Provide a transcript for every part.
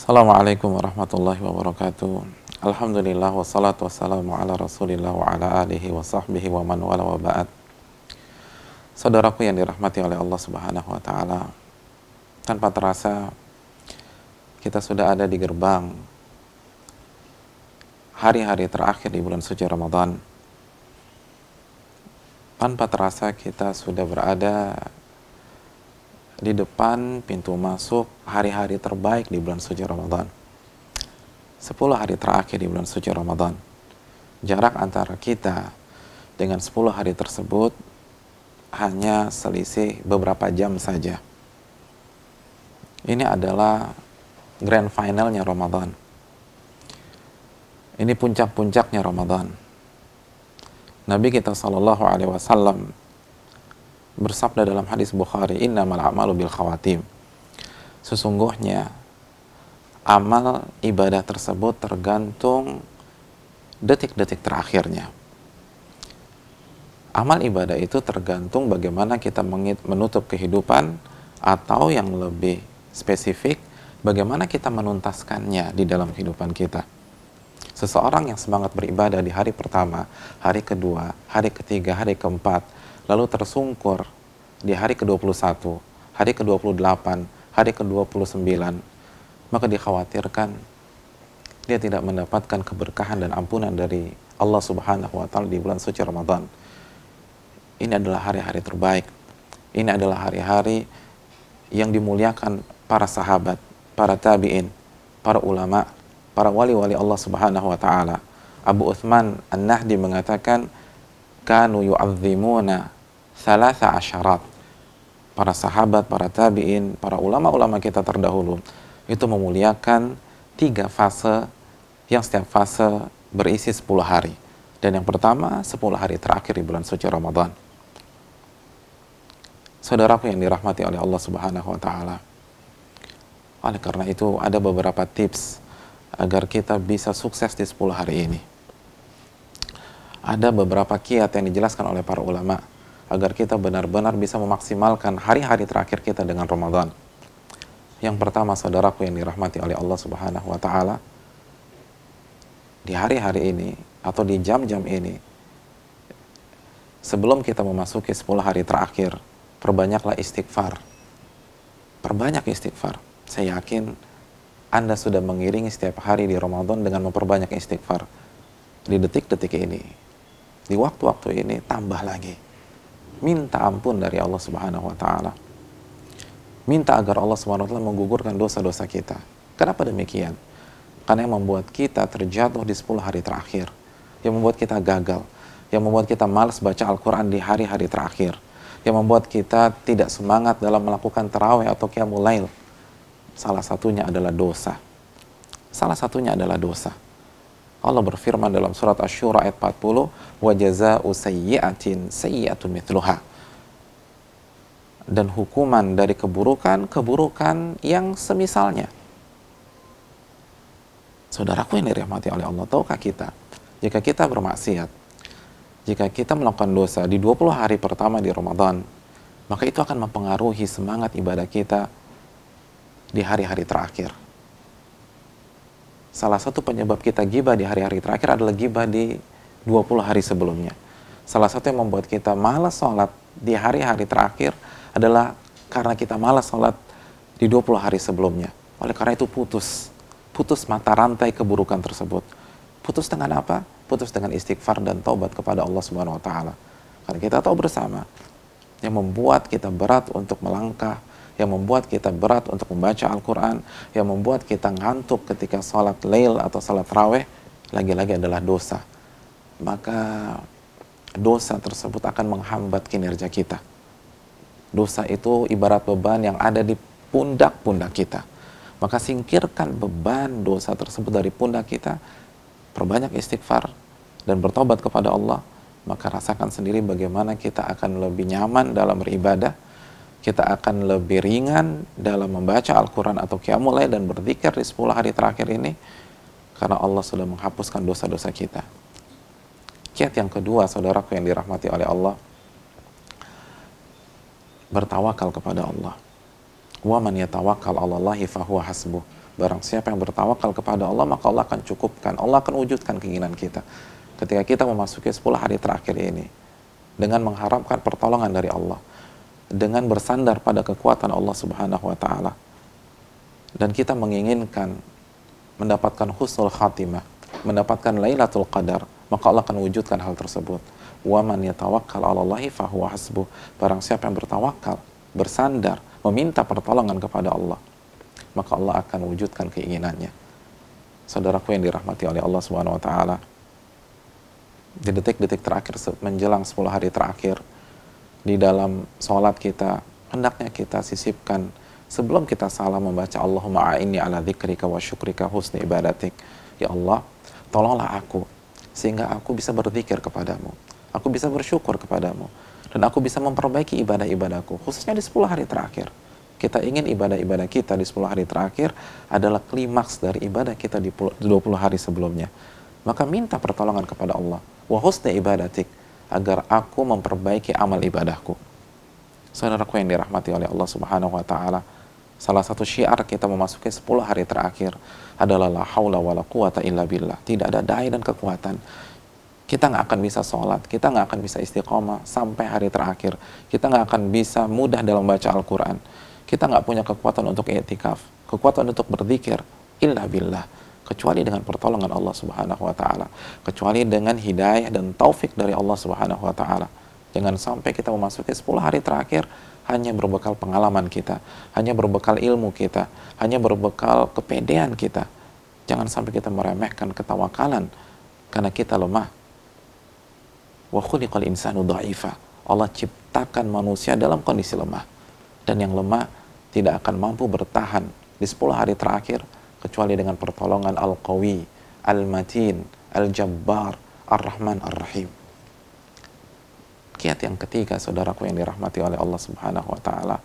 Assalamualaikum warahmatullahi wabarakatuh. Alhamdulillah wassalatu wassalamu ala rasulillah wa ala alihi wa sahbihi wa man wala wa ba'd. Saudaraku yang dirahmati oleh Allah subhanahu wa ta'ala, tanpa terasa kita sudah ada di gerbang hari-hari terakhir di bulan suci Ramadan. Tanpa terasa kita sudah berada di depan pintu masuk hari-hari terbaik di bulan suci Ramadan. 10 hari terakhir di bulan suci Ramadan. Jarak antara kita dengan 10 hari tersebut hanya selisih beberapa jam saja. Ini adalah grand finalnya Ramadan. Ini puncak-puncaknya Ramadan. Nabi kita SAW bersabda dalam hadis Bukhari, innamal a'malu bil khawatim. Sesungguhnya amal ibadah tersebut tergantung detik-detik terakhirnya. Amal ibadah itu tergantung bagaimana kita menutup kehidupan, atau yang lebih spesifik, bagaimana kita menuntaskannya di dalam kehidupan kita. Seseorang yang semangat beribadah di hari pertama, hari kedua, hari ketiga, hari keempat, lalu tersungkur di hari ke-21, hari ke-28, hari ke-29, maka dikhawatirkan dia tidak mendapatkan keberkahan dan ampunan dari Allah subhanahu wa ta'ala di bulan suci Ramadan. Ini adalah hari-hari terbaik. Ini adalah hari-hari yang dimuliakan para sahabat, para tabi'in, para ulama, para wali-wali Allah subhanahu wa ta'ala. Abu Uthman An-Nahdi mengatakan, kanu yu'azzimuna thalatha asyarat. Para sahabat, para tabi'in, para ulama-ulama kita terdahulu itu memuliakan 3 fase, yang setiap fase berisi 10 hari. Dan yang pertama 10 hari terakhir di bulan suci Ramadan. Saudaraku yang dirahmati oleh Allah subhanahu wa ta'ala, oleh karena itu ada beberapa tips agar kita bisa sukses di 10 hari ini. Ada beberapa kiat yang dijelaskan oleh para ulama agar kita benar-benar bisa memaksimalkan hari-hari terakhir kita dengan Ramadan. Yang pertama, saudaraku yang dirahmati oleh Allah subhanahu wa ta'ala, di hari-hari ini atau di jam-jam ini, sebelum kita memasuki 10 hari terakhir, perbanyaklah istighfar. Perbanyak istighfar. Saya yakin Anda sudah mengiringi setiap hari di Ramadan dengan memperbanyak istighfar. Di detik-detik ini, di waktu-waktu ini, tambah lagi. Minta ampun dari Allah subhanahu wa ta'ala. Minta agar Allah subhanahu wa ta'ala menggugurkan dosa-dosa kita. Kenapa demikian? Karena yang membuat kita terjatuh di 10 hari terakhir, yang membuat kita gagal, yang membuat kita malas baca Al-Quran di hari-hari terakhir, yang membuat kita tidak semangat dalam melakukan tarawih atau qiyamul lail, salah satunya adalah dosa. Salah satunya adalah dosa. Allah berfirman dalam surat Asy-Syura ayat 40, wa jazaa'u sayyi'atin sayyi'atun mithluha. Dan hukuman dari keburukan, keburukan yang semisalnya. Saudaraku yang dirahmati oleh Allah, tahukah kita, jika kita bermaksiat, jika kita melakukan dosa di 20 hari pertama di Ramadan, maka itu akan mempengaruhi semangat ibadah kita di hari-hari terakhir. Salah satu penyebab kita gibah di hari-hari terakhir adalah gibah di 20 hari sebelumnya. Salah satu yang membuat kita malas sholat di hari-hari terakhir adalah karena kita malas sholat di 20 hari sebelumnya. Oleh karena itu putus mata rantai keburukan tersebut. Putus dengan apa? Putus dengan istighfar dan taubat kepada Allah Subhanahu wa taala. Karena kita tahu bersama, yang membuat kita berat untuk melangkah, yang membuat kita berat untuk membaca Al-Quran, yang membuat kita ngantuk ketika sholat lail atau sholat raweh, lagi-lagi adalah dosa. Maka dosa tersebut akan menghambat kinerja kita. Dosa itu ibarat beban yang ada di pundak-pundak kita. Maka singkirkan beban dosa tersebut dari pundak kita, perbanyak istighfar dan bertobat kepada Allah, maka rasakan sendiri bagaimana kita akan lebih nyaman dalam beribadah, kita akan lebih ringan dalam membaca Al-Quran atau qiyamul lail dan berzikir di 10 hari terakhir ini, karena Allah sudah menghapuskan dosa-dosa kita. Kiat yang kedua, saudaraku yang dirahmati oleh Allah, bertawakal kepada Allah. Wa man yatawakkal 'alallahi fahuwa hasbuh. Barang siapa yang bertawakal kepada Allah, maka Allah akan cukupkan, Allah akan wujudkan keinginan kita. Ketika kita memasuki 10 hari terakhir ini, dengan mengharapkan pertolongan dari Allah, dengan bersandar pada kekuatan Allah Subhanahu wa Ta'ala, dan kita menginginkan mendapatkan husnul khatimah, mendapatkan Lailatul Qadar, maka Allah akan wujudkan hal tersebut. Wa man yatawakkal 'ala Allahi fahuwa hasbuh. Barang siapa yang bertawakal, bersandar, meminta pertolongan kepada Allah, maka Allah akan wujudkan keinginannya. Saudaraku yang dirahmati oleh Allah Subhanahu wa Ta'ala, di detik-detik terakhir menjelang 10 hari terakhir, di dalam sholat kita, hendaknya kita sisipkan sebelum kita salah membaca Allahumma a'inni ala dzikrika wa syukrika husni ibadatik. Ya Allah, tolonglah aku sehingga aku bisa berzikir kepadamu, aku bisa bersyukur kepadamu, dan aku bisa memperbaiki ibadah-ibadahku, khususnya di 10 hari terakhir. Kita ingin ibadah-ibadah kita di 10 hari terakhir adalah klimaks dari ibadah kita di 20 hari sebelumnya. Maka minta pertolongan kepada Allah, wa husni ibadatik, agar aku memperbaiki amal ibadahku. Saudaraku yang dirahmati oleh Allah Subhanahu wa Ta'ala, salah satu syiar kita memasuki 10 hari terakhir adalah la haula wala quwata illa billah. Tidak ada daya dan kekuatan. Kita nggak akan bisa sholat, kita nggak akan bisa istiqomah sampai hari terakhir. Kita nggak akan bisa mudah dalam baca Al-Quran. Kita nggak punya kekuatan untuk i'tikaf, kekuatan untuk berzikir, illa billah, kecuali dengan pertolongan Allah Subhanahu wa Ta'ala, kecuali dengan hidayah dan taufik dari Allah Subhanahu wa Ta'ala. Jangan sampai kita memasuki 10 hari terakhir hanya berbekal pengalaman kita, hanya berbekal ilmu kita, hanya berbekal kepedean kita. Jangan sampai kita meremehkan ketawakalan karena kita lemah. Wa khuliqal insanu dha'ifa. Allah ciptakan manusia dalam kondisi lemah, dan yang lemah tidak akan mampu bertahan di 10 hari terakhir kecuali dengan pertolongan Al-Qawi, Al-Matin, Al-Jabbar, Ar-Rahman, Ar-Rahim. Kiat yang ketiga, saudaraku yang dirahmati oleh Allah Subhanahu wa Ta'ala,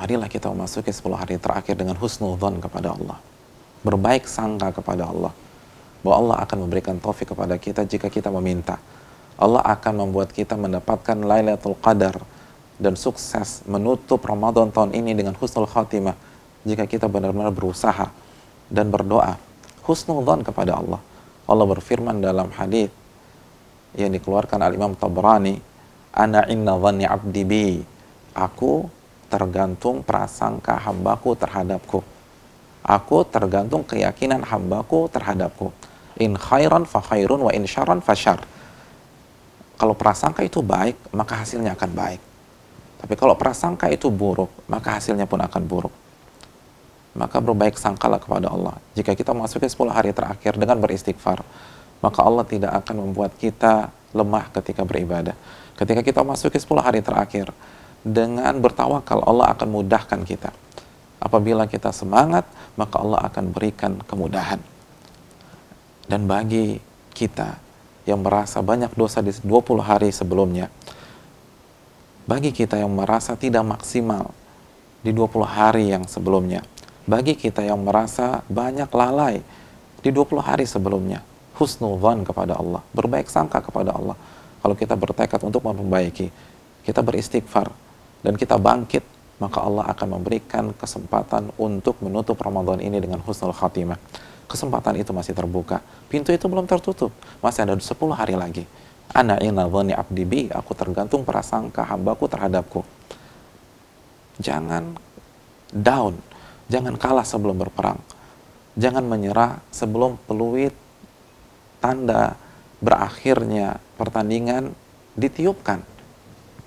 marilah kita memasuki 10 hari terakhir dengan husnudzon kepada Allah, berbaik sangka kepada Allah, bahwa Allah akan memberikan taufik kepada kita jika kita meminta. Allah akan membuat kita mendapatkan Lailatul Qadar dan sukses menutup Ramadan tahun ini dengan husnul khatimah jika kita benar-benar berusaha dan berdoa husnudzon kepada Allah. Allah berfirman dalam hadis yang dikeluarkan al-Imam Tabrani, ana inna dhanni abdi bi, aku tergantung prasangka hambaku terhadapku, aku tergantung keyakinan hambaku terhadapku. In khairan fa khairun wa in syarran fa syarr. Kalau prasangka itu baik, maka hasilnya akan baik. Tapi kalau prasangka itu buruk, maka hasilnya pun akan buruk. Maka berbaik sangkalah kepada Allah. Jika kita memasuki 10 hari terakhir dengan beristighfar, maka Allah tidak akan membuat kita lemah ketika beribadah. Ketika kita memasuki 10 hari terakhir dengan bertawakal, Allah akan mudahkan kita. Apabila kita semangat, maka Allah akan berikan kemudahan. Dan bagi kita yang merasa banyak dosa di 20 hari sebelumnya, bagi kita yang merasa tidak maksimal di 20 hari yang sebelumnya, bagi kita yang merasa banyak lalai di 20 hari sebelumnya, husnudzan kepada Allah, berbaik sangka kepada Allah. Kalau kita bertekad untuk memperbaiki, kita beristighfar, dan kita bangkit, maka Allah akan memberikan kesempatan untuk menutup Ramadan ini dengan husnul khatimah. Kesempatan itu masih terbuka, pintu itu belum tertutup, masih ada 10 hari lagi. Ana inna dhanni abdi bi, aku tergantung prasangka hambaku terhadapku. Jangan down, jangan kalah sebelum berperang, jangan menyerah sebelum peluit tanda berakhirnya pertandingan ditiupkan.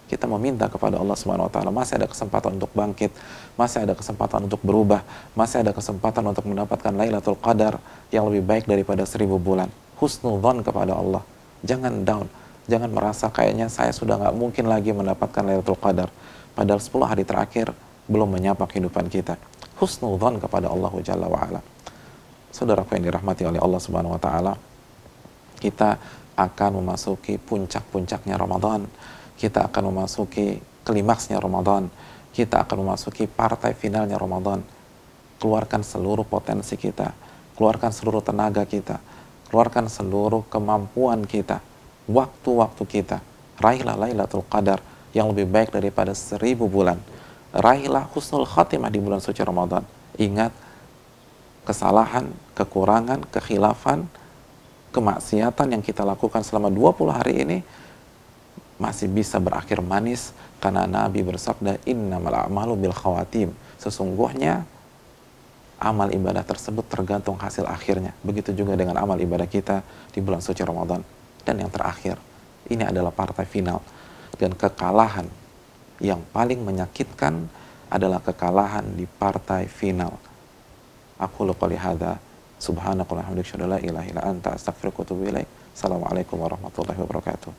Kita meminta kepada Allah Subhanahu wa Ta'ala, masih ada kesempatan untuk bangkit, masih ada kesempatan untuk berubah, masih ada kesempatan untuk mendapatkan Lailatul Qadar yang lebih baik daripada 1000 bulan. Husnudzon kepada Allah, jangan down, jangan merasa kayaknya saya sudah nggak mungkin lagi mendapatkan Lailatul Qadar, padahal 10 hari terakhir belum menyapa kehidupan kita. Husnudzon kepada Allah Jalla wa'ala. Saudaraku yang dirahmati oleh Allah Subhanahu wa Ta'ala, kita akan memasuki puncak-puncaknya Ramadan, kita akan memasuki klimaksnya Ramadan, kita akan memasuki partai finalnya Ramadan. Keluarkan seluruh potensi kita, keluarkan seluruh tenaga kita, keluarkan seluruh kemampuan kita, waktu-waktu kita. Raihlah Lailatul Qadar yang lebih baik daripada 1000 bulan. raihlah husnul khatimah di bulan suci Ramadan. Ingat, kesalahan, kekurangan, kekhilafan, kemaksiatan yang kita lakukan selama 20 hari ini masih bisa berakhir manis, karena Nabi bersabda, innamal a'malu bil khawatim. Sesungguhnya amal ibadah tersebut tergantung hasil akhirnya. Begitu juga dengan amal ibadah kita di bulan suci Ramadan. Dan yang terakhir, ini adalah partai final. Dan kekalahan yang paling menyakitkan adalah kekalahan di partai final. Aku qouli hadza, subhanakallahumma wa bihamdika, asyhadu an la ilaha illa anta, astaghfiruka wa atubu ilaik. Assalamualaikum warahmatullahi wabarakatuh.